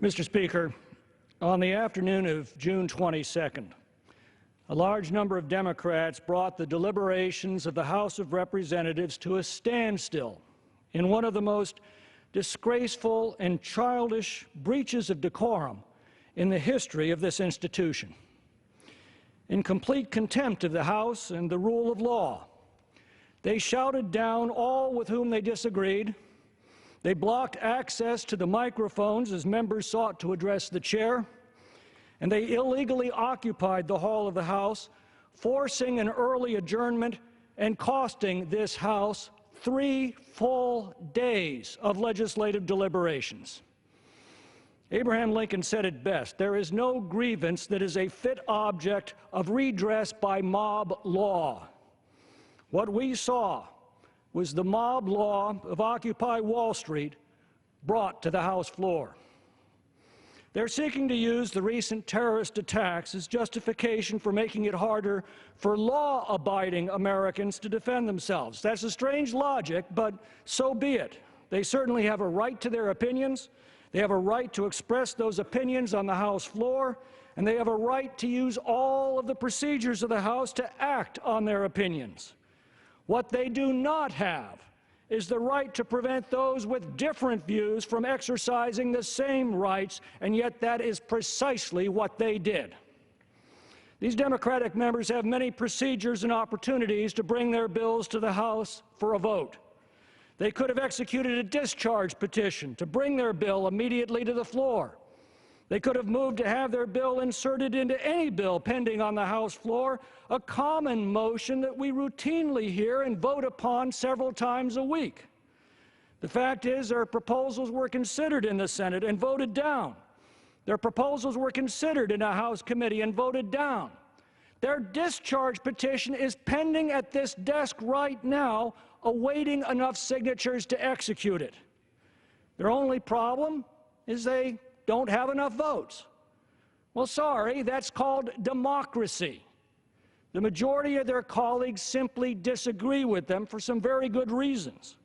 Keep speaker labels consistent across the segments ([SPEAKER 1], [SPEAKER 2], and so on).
[SPEAKER 1] Mr. Speaker, on the afternoon of June 22nd, a large number of Democrats brought the deliberations of the House of Representatives to a standstill in one of the most disgraceful and childish breaches of decorum in the history of this institution. In complete contempt of the House and the rule of law, they shouted down all with whom they disagreed. They blocked access to the microphones as members sought to address the chair, and they illegally occupied the hall of the House, forcing an early adjournment and costing this House 3 full days of legislative deliberations. Abraham Lincoln said it best: there is no grievance that is a fit object of redress by mob law. What we saw was the mob law of Occupy Wall Street brought to the House floor. They're seeking to use the recent terrorist attacks as justification for making it harder for law-abiding Americans to defend themselves. That's a strange logic, but so be it. They certainly have a right to their opinions. They have a right to express those opinions on the House floor, and they have a right to use all of the procedures of the House to act on their opinions. What they do not have is the right to prevent those with different views from exercising the same rights, and yet that is precisely what they did. These Democratic members have many procedures and opportunities to bring their bills to the House for a vote. They could have executed a discharge petition to bring their bill immediately to the floor. They could have moved to have their bill inserted into any bill pending on the House floor, a common motion that we routinely hear and vote upon several times a week. The fact is, their proposals were considered in the Senate and voted down. Their proposals were considered in a House committee and voted down. Their discharge petition is pending at this desk right now, awaiting enough signatures to execute it. Their only problem is they don't have enough votes. Well, sorry, that's called democracy. The majority of their colleagues simply disagree with them for some very good reasons.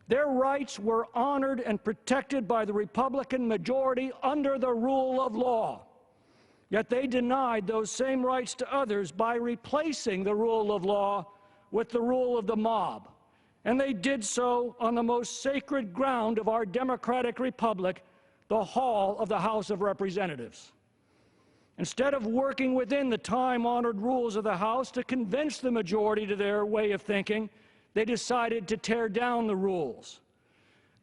[SPEAKER 1] Their rights were honored and protected by the Republican majority under the rule of law. Yet they denied those same rights to others by replacing the rule of law with the rule of the mob. And they did so on the most sacred ground of our democratic republic, the hall of the House of Representatives. Instead of working within the time-honored rules of the House to convince the majority to their way of thinking, they decided to tear down the rules.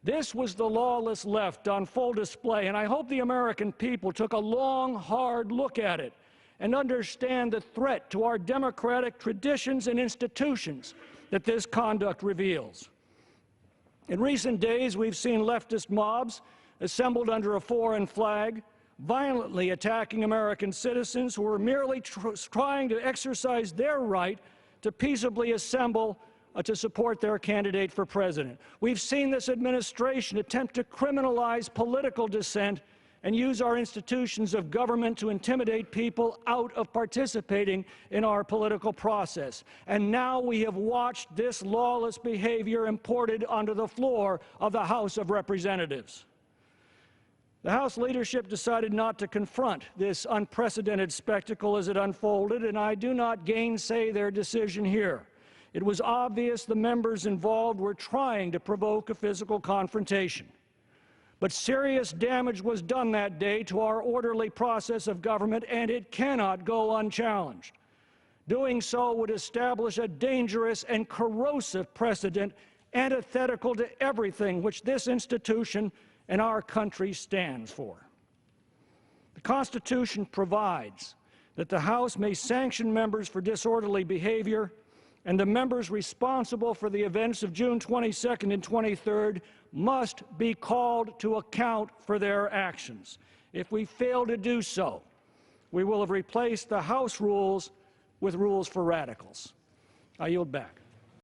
[SPEAKER 1] This was the lawless left on full display, and I hope the American people took a long, hard look at it and understand the threat to our democratic traditions and institutions that this conduct reveals. In recent days, we've seen leftist mobs assembled under a foreign flag, violently attacking American citizens who are merely trying to exercise their right to peaceably assemble to support their candidate for president. We've seen this administration attempt to criminalize political dissent and use our institutions of government to intimidate people out of participating in our political process. And now we have watched this lawless behavior imported onto the floor of the House of Representatives. The House leadership decided not to confront this unprecedented spectacle as it unfolded, and I do not gainsay their decision here. It was obvious the members involved were trying to provoke a physical confrontation. But serious damage was done that day to our orderly process of government, and it cannot go unchallenged. Doing so would establish a dangerous and corrosive precedent antithetical to everything which this institution and our country stands for. The Constitution provides that the House may sanction members for disorderly behavior, and the members responsible for the events of June 22nd and 23rd must be called to account for their actions. If we fail to do so, we will have replaced the House rules with rules for radicals. I yield back.